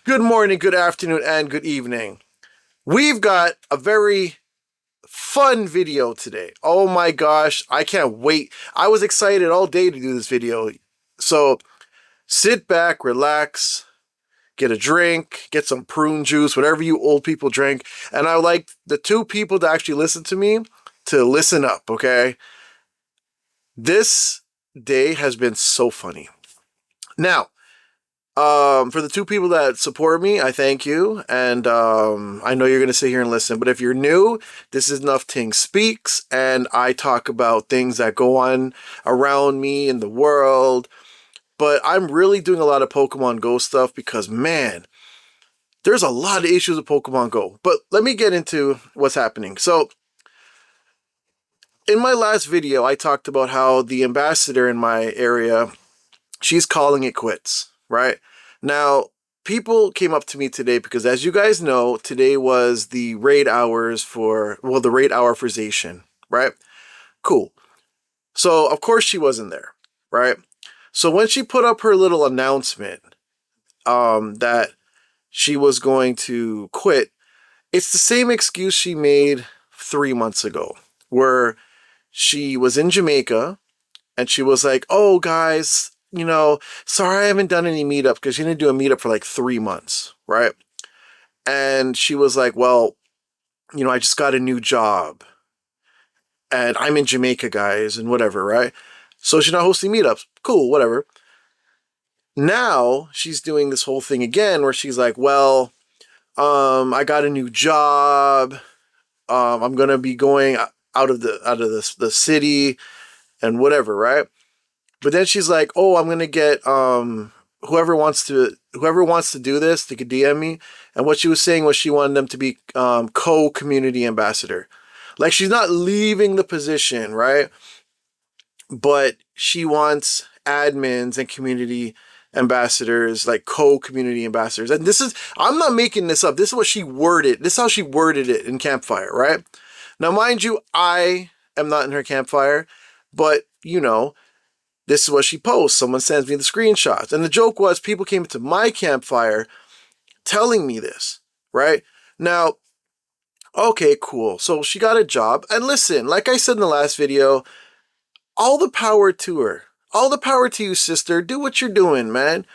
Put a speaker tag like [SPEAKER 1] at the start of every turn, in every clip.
[SPEAKER 1] Good morning, good afternoon, and good evening. We've got a very fun video today. Oh my gosh, I can't wait. I was excited all day to do this video. So sit back, relax, get a drink, get some prune juice, whatever you old people drink. And I would like the two people to actually listen to me to listen up, okay? This day has been so funny. Now, for the two people that support me, I thank you. And I know you're going to sit here and listen. But if you're new, this is Nufftingz Speaks. And I talk about things that go on around me in the world. But I'm really doing a lot of Pokemon GO stuff because, man, there's a lot of issues with Pokemon GO. But let me get into what's happening. So, in my last video, I talked about how the ambassador in my area, she's calling it quits, right? Now, people came up to me today because, as you guys know, today was the raid hours for, well, the raid hour for Zacian, right? Cool. So, of course, she wasn't there, right? So, when she put up her little announcement that she was going to quit, it's the same excuse she made 3 months ago, where she was in Jamaica and she was like, oh, guys, you know, sorry I haven't done any meetup, because she didn't do a meetup for like 3 months, right? And she was like, well, you know, I just got a new job and I'm in Jamaica, guys, and whatever, right? So she's not hosting meetups. Cool, whatever. Now she's doing this whole thing again where she's like, well, I got a new job. I'm going to be going out of the city and whatever, right? But then she's like, oh, I'm going to get whoever wants to do this, they could DM me. And what she was saying was she wanted them to be co-community ambassador. Like, she's not leaving the position, right? But she wants admins and community ambassadors, like co-community ambassadors. And this is, I'm not making this up. This is what she worded. This is how she worded it in Campfire, right? Now, mind you, I am not in her Campfire, but, you know, this is what she posts. Someone sends me the screenshots. And the joke was people came to my Campfire telling me this, right? Now, okay, cool. So she got a job. And listen, like I said in the last video, all the power to her. All the power to you, sister. Do what you're doing, man.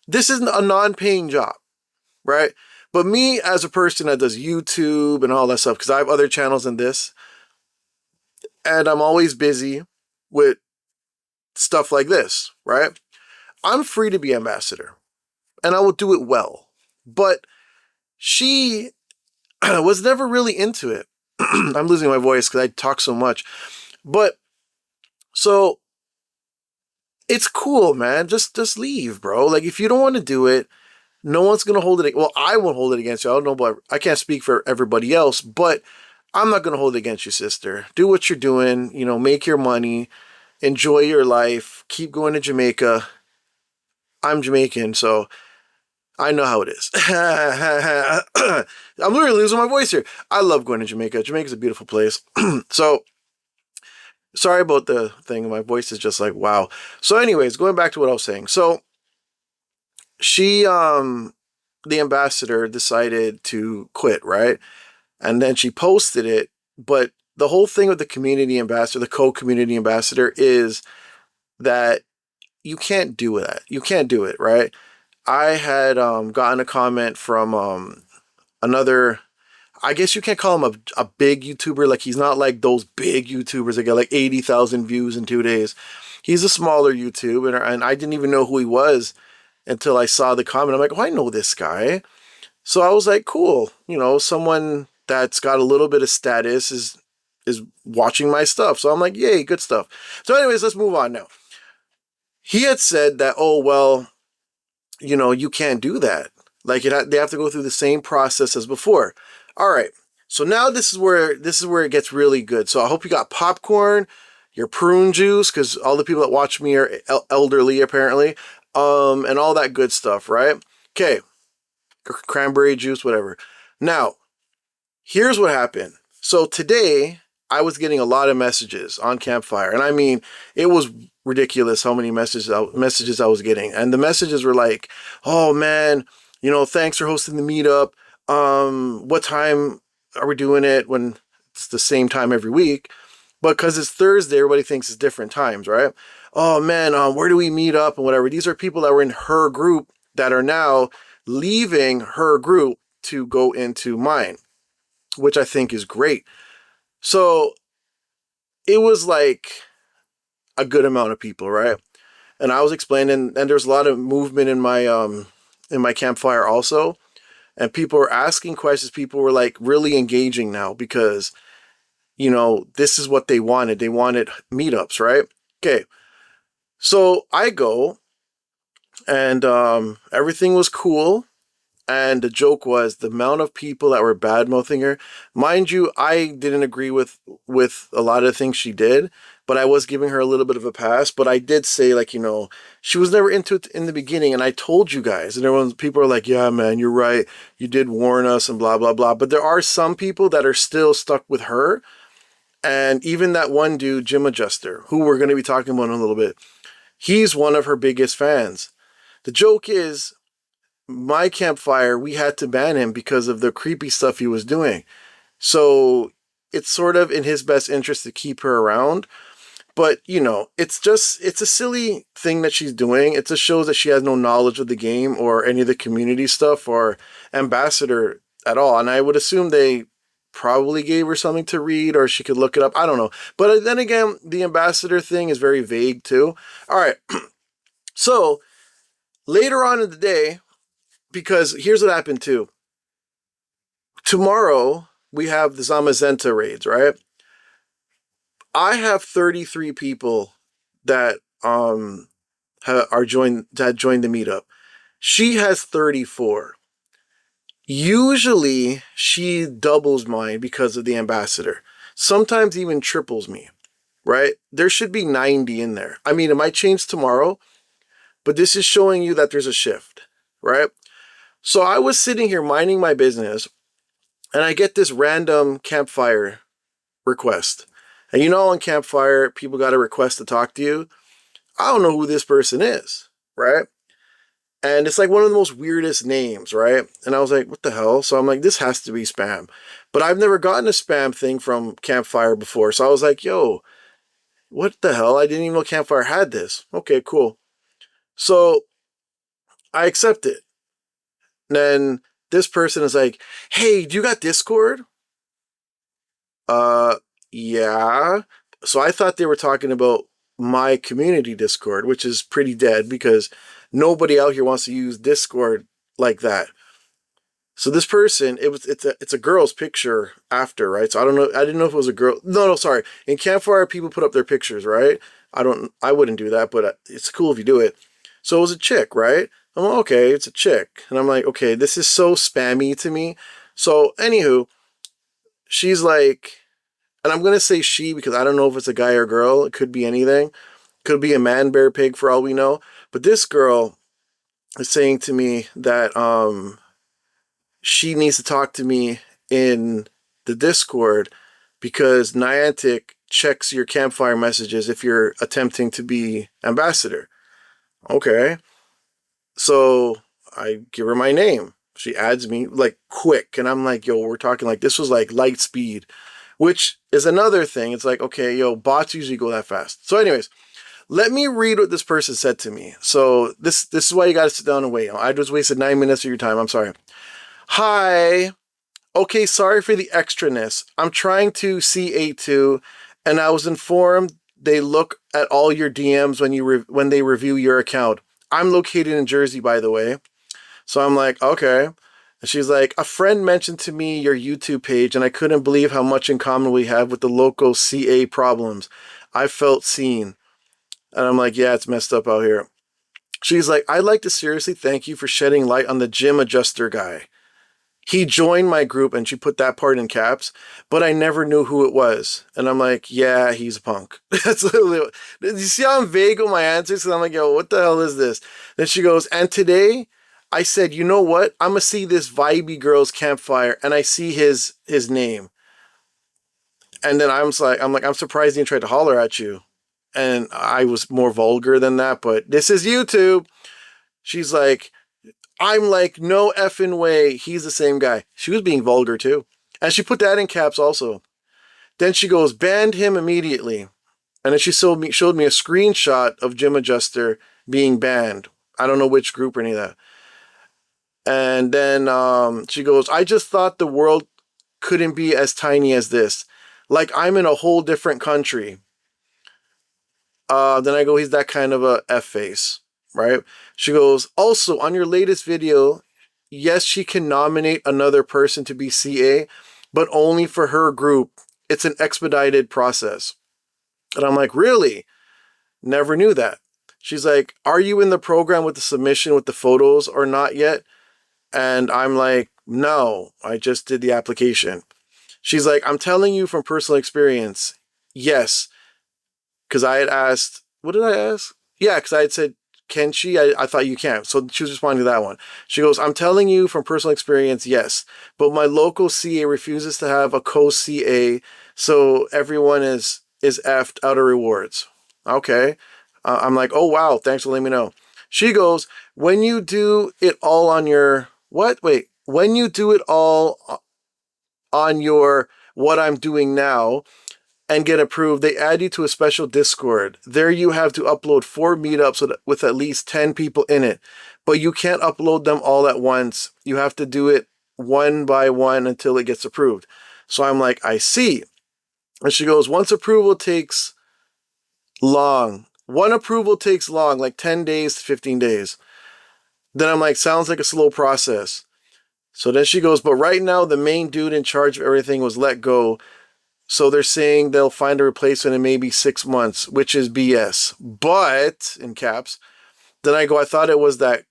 [SPEAKER 1] This isn't a non-paying job, right? But me as a person that does YouTube and all that stuff, because I have other channels than this, and I'm always busy with stuff like this, right? I'm free to be ambassador and I will do it well. But she was never really into it. I'm losing my voice because I talk so much. But so it's cool, man. Just leave, bro. Like, if you don't want to do it, no one's going to hold it. Well, I won't hold it against you. I don't know, but I can't speak for everybody else, but I'm not going to hold it against you, sister. Do what you're doing, you know, make your money. Enjoy your life. Keep going to Jamaica. I'm Jamaican, so I know how it is. I'm literally losing my voice here. I love going to Jamaica. Jamaica's a beautiful place. So, sorry about the thing. My voice is just like, wow. So anyways, going back to what I was saying. So, she, the ambassador, decided to quit, right? And then she posted it, but the whole thing with the community ambassador, the co-community ambassador, is that you can't do that. You can't do it, right? I had gotten a comment from another, I guess you can't call him a big YouTuber. Like, he's not like those big YouTubers that get like 80,000 views in 2 days. He's a smaller YouTuber, and I didn't even know who he was until I saw the comment. I'm like, oh, I know this guy. So I was like, cool. You know, someone that's got a little bit of status is watching my stuff. So I'm like, yay, good stuff. So anyways, let's move on now. He had said that, oh, well, you know, you can't do that. Like, they have to go through the same process as before. All right. So now this is where it gets really good. So I hope you got popcorn, your prune juice, because all the people that watch me are elderly apparently, and all that good stuff, right? Okay. Cranberry juice, whatever. Now, here's what happened. So today, I was getting a lot of messages on Campfire. And I mean, it was ridiculous how many messages I was getting. And the messages were like, oh man, thanks for hosting the meetup. What time are we doing it when it's the same time every week? But because it's Thursday, everybody thinks it's different times, right? Oh man, where do we meet up and whatever? These are people that were in her group that are now leaving her group to go into mine, which I think is great. So it was like a good amount of people, right? And I was explaining, and there's a lot of movement in my campfire also. And people were asking questions. People were like really engaging now because, this is what they wanted. They wanted meetups, right? Okay. So I go and everything was cool. And the joke was the amount of people that were bad mouthing her. Mind you, I didn't agree with a lot of the things she did, but I was giving her a little bit of a pass. But I did say, like, she was never into it in the beginning, and I told you guys, and people are like, yeah, man, you're right. You did warn us and blah, blah, blah. But there are some people that are still stuck with her. And even that one dude, Gym Adjuster, who we're going to be talking about in a little bit, he's one of her biggest fans. The joke is, my campfire, we had to ban him because of the creepy stuff he was doing. So it's sort of in his best interest to keep her around. But, it's a silly thing that she's doing. It just shows that she has no knowledge of the game or any of the community stuff or ambassador at all. And I would assume they probably gave her something to read or she could look it up. I don't know. But then again, the ambassador thing is very vague too. All right. So later on in the day, because here's what happened too. Tomorrow, we have the Zamazenta raids, right? I have 33 people that joined the meetup. She has 34. Usually, she doubles mine because of the ambassador. Sometimes even triples me, right? There should be 90 in there. I mean, it might change tomorrow, but this is showing you that there's a shift, right? So I was sitting here minding my business, and I get this random campfire request. And on Campfire, people got a request to talk to you. I don't know who this person is, right? And it's like one of the most weirdest names, right? And I was like, what the hell? So I'm like, this has to be spam. But I've never gotten a spam thing from Campfire before. So I was like, yo, what the hell? I didn't even know Campfire had this. Okay, cool. So I accept it. And then this person is like, hey, do you got Discord? Yeah. So I thought they were talking about my community Discord, which is pretty dead because nobody out here wants to use Discord like that. So this person, it's a girl's picture after, right? So I don't know. I didn't know if it was a girl. No, sorry. In Campfire, people put up their pictures, right? I wouldn't do that, but it's cool if you do it. So it was a chick, right? I'm like, okay, it's a chick. And I'm like, okay, this is so spammy to me. So anywho, she's like, and I'm going to say she because I don't know if it's a guy or girl. It could be anything. Could be a man, bear, pig for all we know. But this girl is saying to me that she needs to talk to me in the Discord because Niantic checks your Campfire messages if you're attempting to be ambassador. Okay. So I give her my name. She adds me like quick. And I'm like, yo, we're talking like this was like light speed, which is another thing. It's like, okay, yo, bots usually go that fast. So anyways, let me read what this person said to me. So this is why you got to sit down and wait. I just wasted 9 minutes of your time. I'm sorry. Hi. Okay, sorry for the extraness. I'm trying to CA2, and I was informed they look at all your DMs when they review your account. I'm located in Jersey, by the way. So I'm like, okay. And she's like, a friend mentioned to me your YouTube page, and I couldn't believe how much in common we have with the local CA problems. I felt seen. And I'm like, yeah, it's messed up out here. She's like, I'd like to seriously thank you for shedding light on the Gym Adjuster guy. He joined my group, and she put that part in caps, but I never knew who it was. And I'm like, yeah, he's a punk. That's literally, you see how I'm vague with my answers? Because I'm like, yo, what the hell is this? Then she goes, and today I said, you know what? I'm going to see this Vibey girl's campfire, and I see his name. And then I'm like, I'm surprised he didn't try to holler at you. And I was more vulgar than that, but this is YouTube. She's like, I'm like, no effing way. He's the same guy. She was being vulgar too. And she put that in caps also. Then she goes, banned him immediately. And then she showed me a screenshot of Gym Adjuster being banned. I don't know which group or any of that. And then she goes, I just thought the world couldn't be as tiny as this. Like I'm in a whole different country. Then I go, he's that kind of a F face, right? She goes, also on your latest video, yes, she can nominate another person to be CA, but only for her group. It's an expedited process. And I'm like, really? Never knew that. She's like, are you in the program with the submission with the photos or not yet? And I'm like, no, I just did the application. She's like, I'm telling you from personal experience, yes. Because I had asked, what did I ask? Yeah, because I had said, can she? I thought you can. So she was responding to that one. She goes, I'm telling you from personal experience, yes. But my local CA refuses to have a co-CA, so everyone is effed out of rewards. Okay. I'm like, oh, wow, thanks for letting me know. She goes, when you do it all on your, what? Wait, when you do it all on your what I'm doing now and get approved, they add you to a special Discord. There you have to upload 4 meetups with at least 10 people in it. But you can't upload them all at once. You have to do it one by one until it gets approved. So I'm like, I see. And she goes, once approval takes long. One approval takes long, like 10 days to 15 days. Then I'm like, sounds like a slow process. So then she goes, but right now the main dude in charge of everything was let go. So they're saying they'll find a replacement in maybe 6 months, which is BS. But, in caps, then I go, I thought it was that,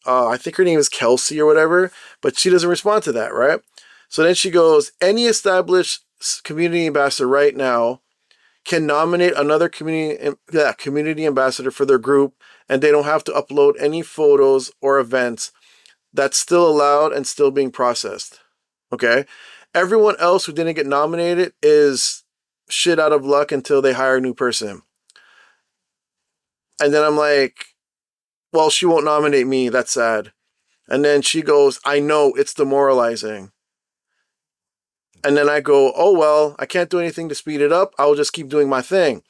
[SPEAKER 1] I think her name is Kelsey or whatever, but she doesn't respond to that, right? So then she goes, any established community ambassador right now can nominate another community ambassador for their group, and they don't have to upload any photos or events. That's still allowed and still being processed. Okay? Everyone else who didn't get nominated is shit out of luck until they hire a new person. And then I'm like, well, she won't nominate me. That's sad. And then she goes, I know, it's demoralizing. And then I go, oh, well, I can't do anything to speed it up. I'll just keep doing my thing.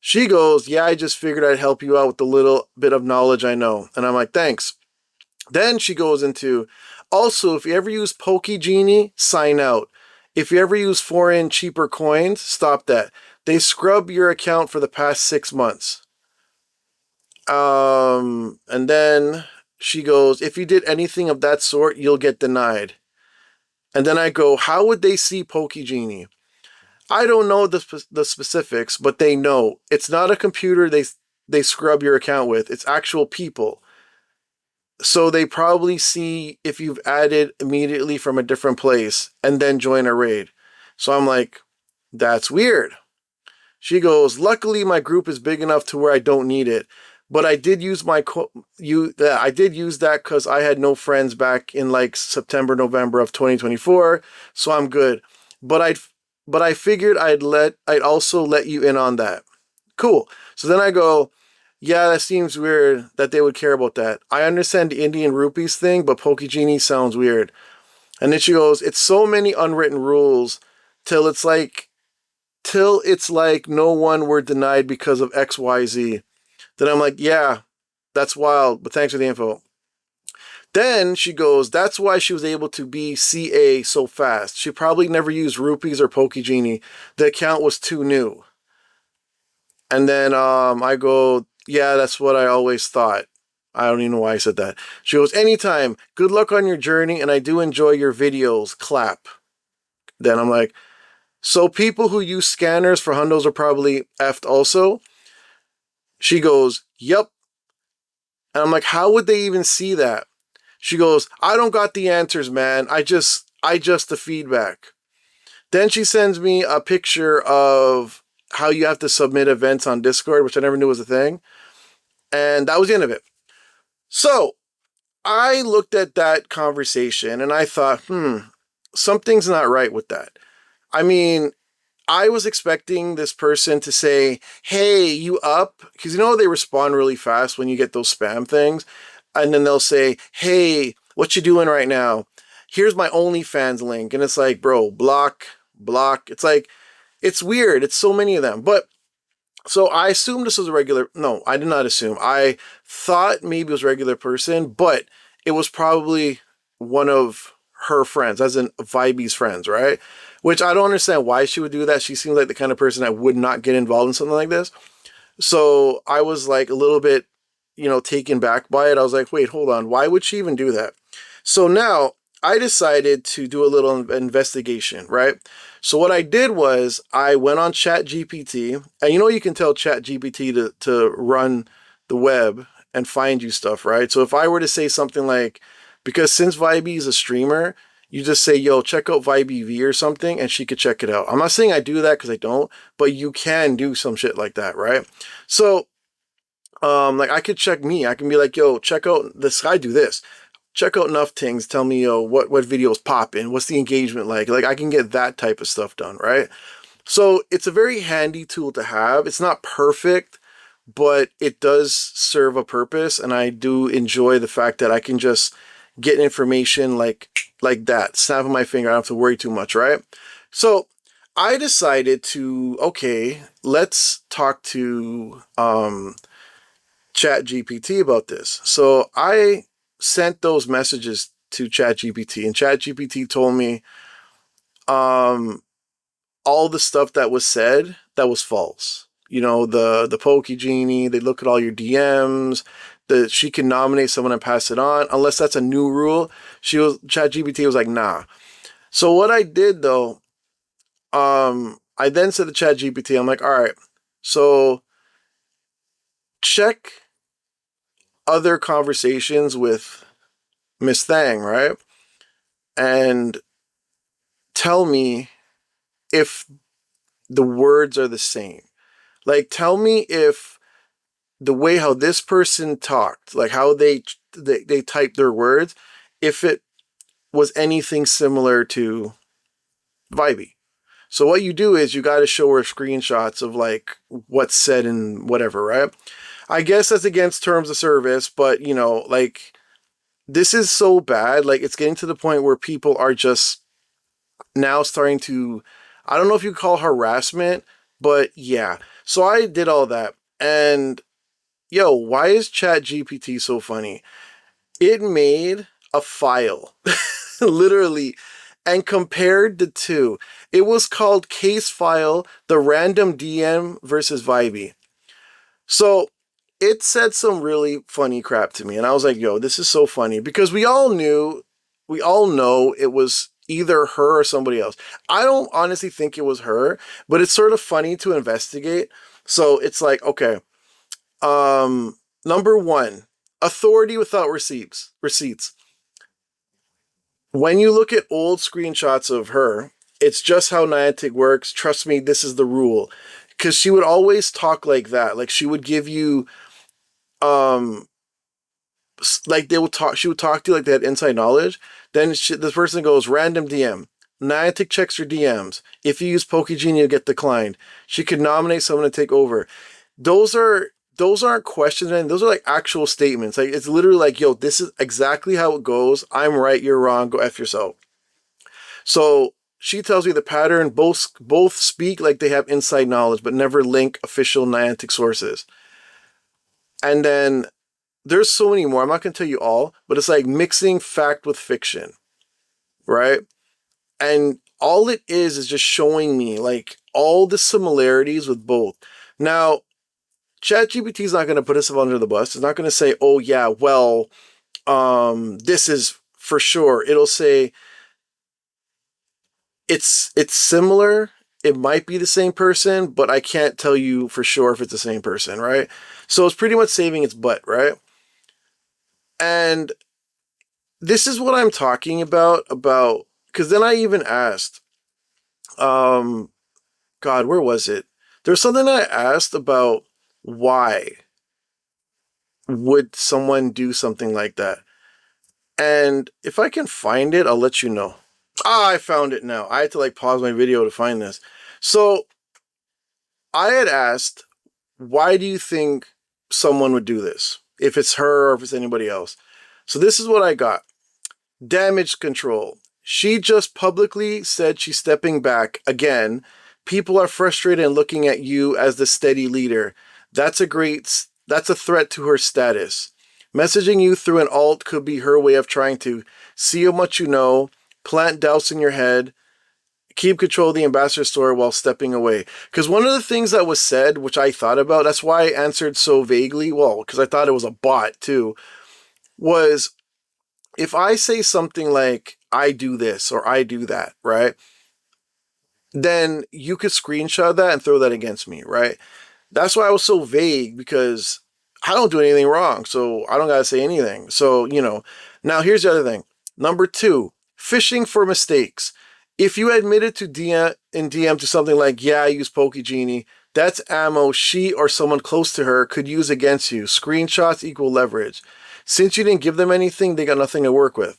[SPEAKER 1] She goes, yeah, I just figured I'd help you out with the little bit of knowledge I know. And I'm like, thanks. Then she goes into, also, if you ever use PokéGenie, sign out. If you ever use foreign cheaper coins, stop that. They scrub your account for the past 6 months. And then she goes, if you did anything of that sort, you'll get denied. And then I go, how would they see PokéGenie? I don't know the specifics, but they know. It's not a computer they scrub your account with. It's actual people. So they probably see if you've added immediately from a different place and then join a raid. So I'm like, that's weird. She goes, luckily my group is big enough to where I don't need it. But I did use I did use that because I had no friends back in like September, November of 2024. So I'm good. But I figured I'd also let you in on that. Cool. So then I go, yeah, that seems weird that they would care about that. I understand the Indian rupees thing, but PokéGenie sounds weird. And then she goes, it's so many unwritten rules till it's like no one were denied because of XYZ. Then I'm like, yeah, that's wild, but thanks for the info. Then she goes, that's why she was able to be CA so fast. She probably never used rupees or PokéGenie. The account was too new. And then I go, yeah, that's what I always thought. I don't even know why I said that. She goes, anytime. Good luck on your journey, and I do enjoy your videos. Clap. Then I'm like, so people who use scanners for hundos are probably effed also? She goes, yep. And I'm like, how would they even see that? She goes, I don't got the answers, man. I just the feedback. Then she sends me a picture of how you have to submit events on Discord, which I never knew was a thing. And that was the end of it. So I looked at that conversation and I thought, something's not right with that. I mean, I was expecting this person to say, hey, you up? Because you know they respond really fast when you get those spam things. And then they'll say, hey, what you doing right now? Here's my OnlyFans link. And it's like, bro, block. It's like, it's weird. It's so many of them. But so I assumed this was a regular. No, I did not assume. I thought maybe it was a regular person, but it was probably one of her friends, as in Vibey's friends, right? Which I don't understand why she would do that. She seems like the kind of person that would not get involved in something like this. So I was like a little bit, taken back by it. I was like, wait, hold on. Why would she even do that? So now I decided to do a little investigation, right? So what I did was I went on ChatGPT, and you can tell ChatGPT to run the web and find you stuff, right? So if I were to say something like, because since Vibey is a streamer, you just say, yo, check out Vibey V or something, and she could check it out. I'm not saying I do that because I don't, but you can do some shit like that, right? So, like I could check me. I can be like, yo, check out this. I do this. Check out Nufftingz. Tell me, yo, what videos pop in? What's the engagement like? Like I can get that type of stuff done, right? So it's a very handy tool to have. It's not perfect, but it does serve a purpose, and I do enjoy the fact that I can just get information like that, snap of my finger. I don't have to worry too much, right? So I decided to, okay, let's talk to ChatGPT about this. So I sent those messages to ChatGPT, and ChatGPT told me all the stuff that was said that was false. The PokéGenie, they look at all your DMs, she can nominate someone and pass it on, unless that's a new rule. ChatGPT was like, nah. So what I did though, I then said to ChatGPT, I'm like, all right, so check other conversations with Miss Thang, right? And tell me if the words are the same. Like, tell me if the way how this person talked, like how they typed their words, if it was anything similar to Vibey. So what you do is you got to show her screenshots of like what's said and whatever, right? I guess that's against terms of service, but like this is so bad. Like it's getting to the point where people are just now starting to, I don't know if you call harassment, but yeah. So I did all that, and yo, why is ChatGPT so funny? It made a file, literally, and compared the two. It was called Case File, the Random DM versus Vibey. So it said some really funny crap to me, and I was like, yo, this is so funny, because we all know it was either her or somebody else. I don't honestly think it was her, but it's sort of funny to investigate. So it's like, okay, number one, authority without receipts. When you look at old screenshots of her, it's just how Niantic works. Trust me, this is the rule. Because she would always talk like that. Like she would give you, like she would talk to you like they had inside knowledge. Then this person goes, random DM. Niantic checks your DMs. If you use PokéGenie, you get declined. She could nominate someone to take over. Those aren't questions, man. Those are like actual statements. Like it's literally like, yo, this is exactly how it goes. I'm right, you're wrong. Go F yourself. So she tells me the pattern. Both speak like they have inside knowledge, but never link official Niantic sources. And then there's so many more. I'm not going to tell you all, but it's like mixing fact with fiction, right? And all it is just showing me like all the similarities with both. Now, ChatGPT is not going to put us under the bus. It's not going to say, oh yeah, well, this is for sure. It'll say it's similar. It might be the same person, but I can't tell you for sure if it's the same person, right? So it's pretty much saving its butt, right? And this is what I'm talking about, because then I even asked, God, where was it? There's something I asked about why would someone do something like that? And if I can find it, I'll let you know. Ah, I found it now. I had to like pause my video to find this. So I had asked, why do you think someone would do this? If it's her or if it's anybody else. So this is what I got. Damage control. She just publicly said she's stepping back. Again, people are frustrated and looking at you as the steady leader. That's a threat to her status. Messaging you through an alt could be her way of trying to see how much you know, plant doubts in your head, keep control of the ambassador store while stepping away. Because one of the things that was said, which I thought about, that's why I answered so vaguely, well, because I thought it was a bot too, was if I say something like, I do this or I do that, right? Then you could screenshot that and throw that against me, right? That's why I was so vague, because I don't do anything wrong, so I don't gotta say anything. So, now here's the other thing. Number 2, fishing for mistakes. If you admitted to DM to something like, yeah, I use PokéGenie, that's ammo she or someone close to her could use against you. Screenshots equal leverage. Since you didn't give them anything, they got nothing to work with.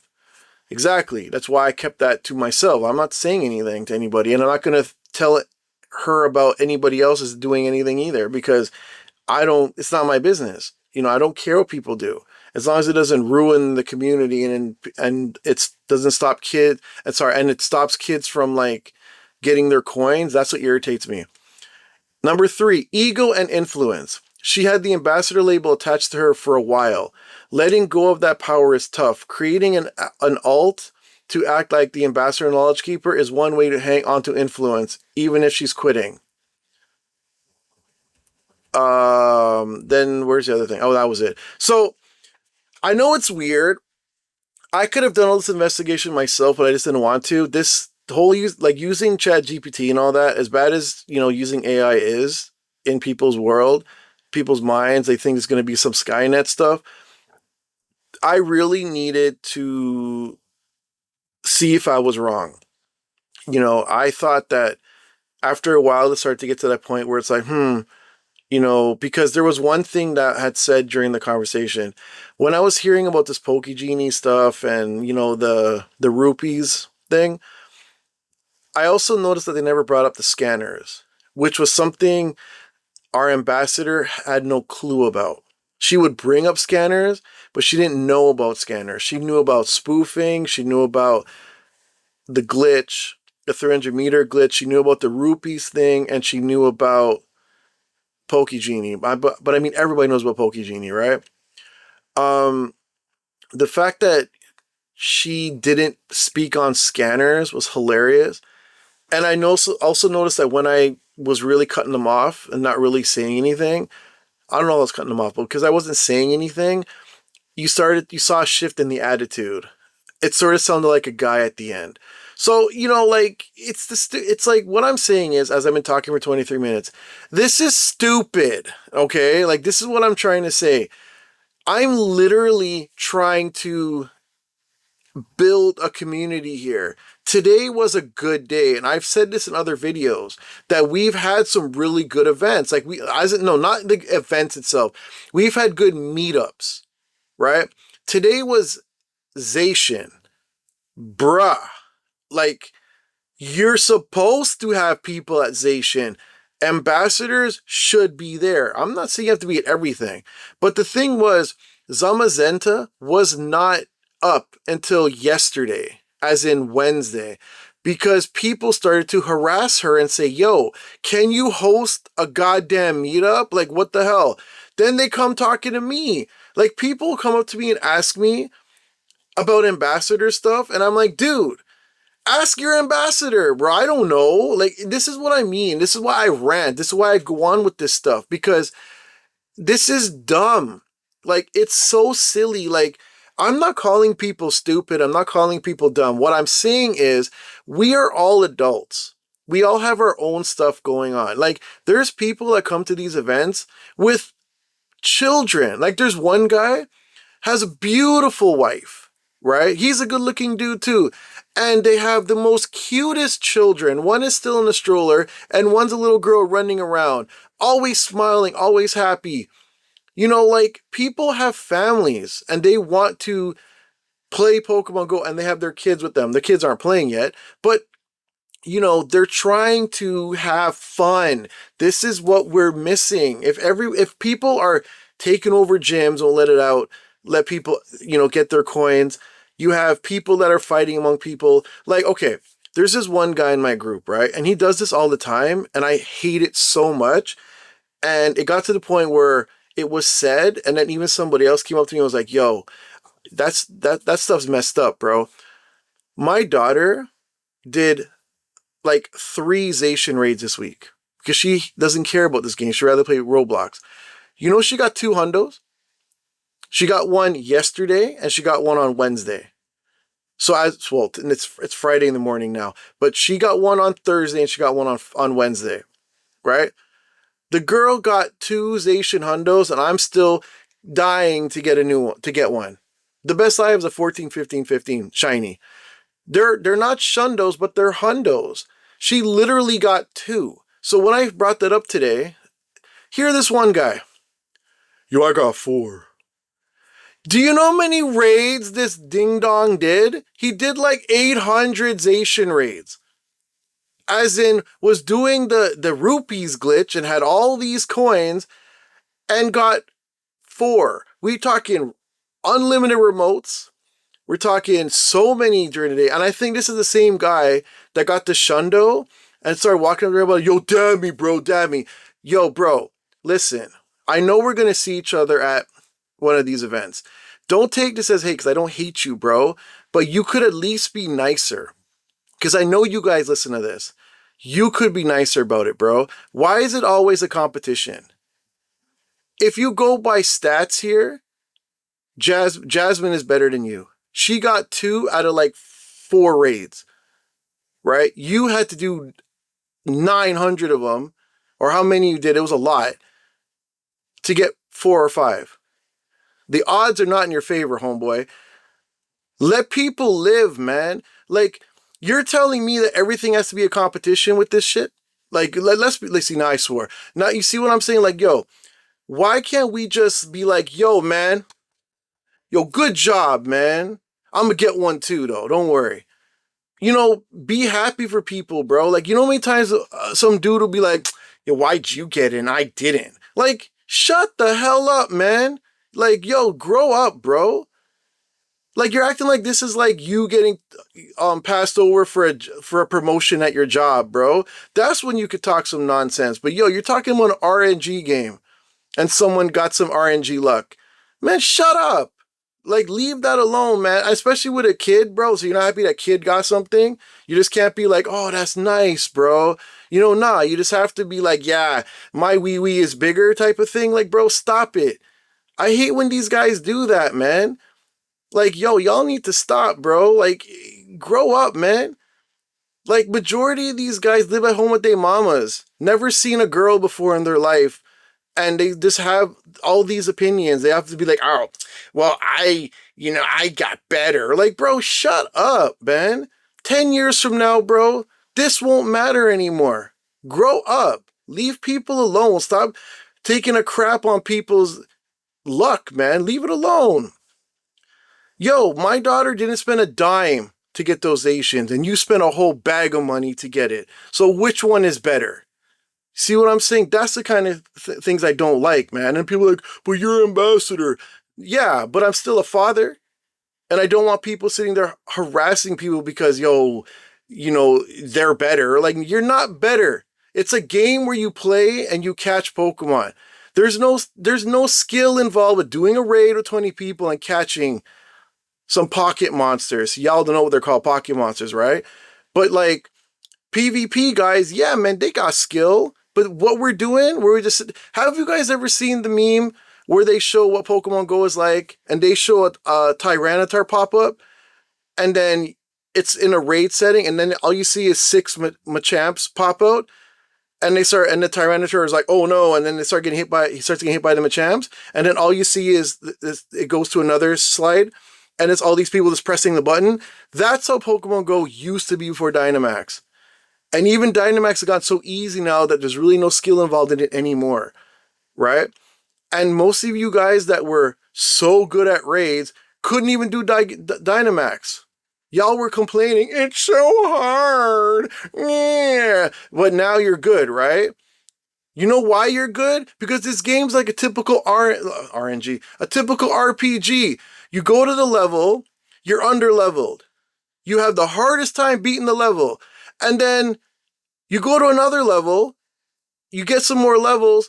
[SPEAKER 1] Exactly. That's why I kept that to myself. I'm not saying anything to anybody, and I'm not going to tell her about anybody else is doing anything either, because it's not my business. I don't care what people do. As long as it doesn't ruin the community and it doesn't stop and it stops kids from like getting their coins, that's what irritates me. Number 3, ego and influence. She had the ambassador label attached to her for a while. Letting go of that power is tough. Creating an alt to act like the ambassador knowledge keeper is one way to hang on to influence, even if she's quitting. Then where's the other thing? Oh, that was it. So I know it's weird. I could have done all this investigation myself, but I just didn't want to. This whole using ChatGPT and all that, as bad as using AI is in people's world, people's minds, they think it's going to be some Skynet stuff. I really needed to see if I was wrong. I thought that after a while it started to get to that point where it's like, because there was one thing that had said during the conversation. When I was hearing about this PokéGenie stuff and, the rupees thing, I also noticed that they never brought up the scanners, which was something our ambassador had no clue about. She would bring up scanners, but she didn't know about scanners. She knew about spoofing. She knew about the glitch, the 300-meter glitch. She knew about the rupees thing, and she knew about PokéGenie. But I mean, everybody knows about PokéGenie, right? The fact that she didn't speak on scanners was hilarious. And I also noticed that when I was really cutting them off and not really saying anything, I don't know if I was cutting them off, but because I wasn't saying anything, you saw a shift in the attitude. It sort of sounded like a guy at the end. So, it's like what I'm saying is, as I've been talking for 23 minutes, this is stupid, okay? Like, this is what I'm trying to say. I'm literally trying to build a community here. Today was a good day, and I've said this in other videos, that we've had some really good events. Like, not the events itself. We've had good meetups, right? Today was Zacian. Bruh. Like, you're supposed to have people at Zacian. Ambassadors should be there. I'm not saying you have to be at everything. But the thing was, Zamazenta was not up until yesterday, as in Wednesday, because people started to harass her and say, yo, can you host a goddamn meetup? Like, what the hell? Then they come talking to me. Like, people come up to me and ask me about ambassador stuff, and I'm like, dude, ask your ambassador, bro. I don't know. Like, this is what I mean. This is why I rant. This is why I go on with this stuff, because this is dumb. Like, it's so silly. Like, I'm not calling people stupid. I'm not calling people dumb. What I'm saying is, we are all adults. We all have our own stuff going on. Like, there's people that come to these events with children. Like, there's one guy has a beautiful wife, right? He's a good looking dude too. And they have the most cutest children. One is still in a stroller and one's a little girl running around, always smiling, always happy. Like, people have families and they want to play Pokemon Go and they have their kids with them. The kids aren't playing yet, but they're trying to have fun. This is what we're missing. If people are taking over gyms, won't let it out, let people, get their coins. You have people that are fighting among people. Like, okay, there's this one guy in my group, right? And he does this all the time, and I hate it so much. And it got to the point where it was said, and then even somebody else came up to me and was like, yo, that stuff's messed up, bro. My daughter did like 3 Zacian raids this week because she doesn't care about this game. She'd rather play Roblox. She got 2 hundos? She got one yesterday and she got one on Wednesday. So and it's Friday in the morning now, but she got one on Thursday and she got one on Wednesday, right? The girl got 2 Zacian hundos and I'm still dying to get one. The best I have is a 14, 15, 15 shiny. They're not shundos, but they're hundos. She literally got 2. So when I brought that up today, hear this one guy. Yo, I got 4. Do you know how many raids this ding dong did? He did like 800 Zacian raids. As in, was doing the rupees glitch and had all these coins and got 4. We talking unlimited remotes. We're talking so many during the day. And I think this is the same guy that got the shundo and started walking up there about, yo, damn me, bro, damn me. Yo, bro, listen, I know we're going to see each other at one of these events. Don't take this as hate, because I don't hate you, bro. But you could at least be nicer. Because I know you guys listen to this. You could be nicer about it, bro. Why is it always a competition? If you go by stats here, Jasmine is better than you. She got 2 out of like 4 raids, right? You had to do 900 of them, or how many you did, it was a lot, to get 4 or 5. The odds are not in your favor, homeboy. Let people live, man. Like, you're telling me that everything has to be a competition with this shit? Like, let's see, now I swore. Now, you see what I'm saying? Like, yo, why can't we just be like, yo, man, yo, good job, man. I'm gonna get one too, though. Don't worry. Be happy for people, bro. Like, how many times some dude will be like, yo, why'd you get it and I didn't? Like, shut the hell up, man. Like, yo, grow up, bro. Like, you're acting like this is like you getting passed over for a promotion at your job, bro. That's when you could talk some nonsense. But yo, you're talking about an RNG game and someone got some RNG luck. Man, shut up. Like, leave that alone, man. Especially with a kid, bro. So you're not happy that kid got something? You just can't be like, oh, that's nice, bro. Nah. You just have to be like, yeah, my wee-wee is bigger type of thing. Like, bro, stop it. I hate when these guys do that, man. Like, yo, y'all need to stop, bro. Like, grow up, man. Like, majority of these guys live at home with their mamas. Never seen a girl before in their life. And they just have all these opinions. They have to be like, oh, well, I got better. Like, bro, shut up, man. 10 years from now, bro, this won't matter anymore. Grow up. Leave people alone. Stop taking a crap on people's luck, man. Leave it alone. Yo, my daughter didn't spend a dime to get those Asians, and you spent a whole bag of money to get it. So which one is better? See what I'm saying? That's the kind of things I don't like, man. And people are like, but you're an ambassador. Yeah, but I'm still a father. And I don't want people sitting there harassing people because, yo, they're better. Like, you're not better. It's a game where you play and you catch Pokemon. There's no skill involved with doing a raid with 20 people and catching some pocket monsters. Y'all don't know what they're called, pocket monsters, right? But like PvP guys, yeah, man, they got skill. But what we're doing, have you guys ever seen the meme where they show what Pokemon GO is like and they show a Tyranitar pop up and then it's in a raid setting and then all you see is 6 Machamps pop out and the Tyranitar is like, oh no, and then he starts getting hit by the Machamps and then all you see is it goes to another slide and it's all these people just pressing the button. That's how Pokemon GO used to be before Dynamax. And even Dynamax has gotten so easy now that there's really no skill involved in it anymore, right? And most of you guys that were so good at raids couldn't even do Dynamax. Y'all were complaining, it's so hard. Yeah. But now you're good, right? You know why you're good? Because this game's like a typical RNG, a typical RPG. You go to the level, you're under-leveled. You have the hardest time beating the level. And then you go to another level, you get some more levels,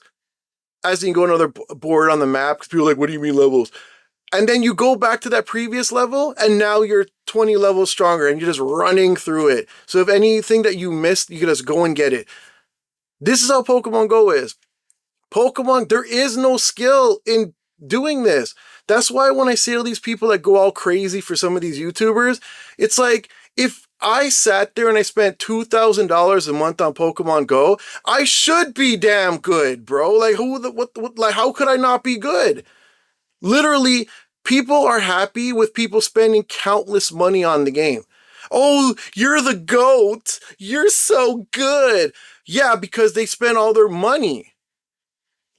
[SPEAKER 1] as in you go to another board on the map, because people are like, what do you mean levels? And then you go back to that previous level, and now you're 20 levels stronger, and you're just running through it. So if anything that you missed, you can just go and get it. This is how Pokemon Go is. Pokemon, there is no skill in doing this. That's why when I see all these people that go all crazy for some of these YouTubers, it's like, if I sat there and I spent $2,000 a month on Pokemon Go, I should be damn good, bro. Like, like, how could I not be good? Literally, people are happy with people spending countless money on the game. Oh, you're the GOAT. You're so good. Yeah, because they spent all their money.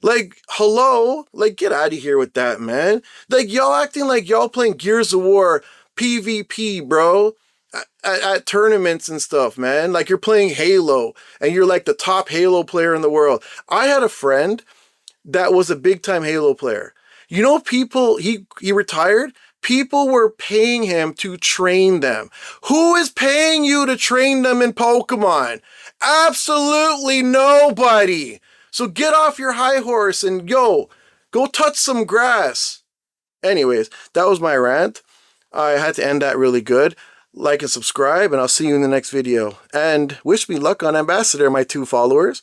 [SPEAKER 1] Like, hello? Like, get out of here with that, man. Like, y'all acting like y'all playing Gears of War PvP, bro. At tournaments and stuff, man. Like, you're playing Halo, and you're like the top Halo player in the world. I had a friend that was a big-time Halo player. You know, people, he retired. People were paying him to train them. Who is paying you to train them in Pokemon? Absolutely nobody. So get off your high horse and go touch some grass. Anyways, that was my rant. I had to end that really good. Like and subscribe, and I'll see you in the next video. And wish me luck on Ambassador, my 2 followers.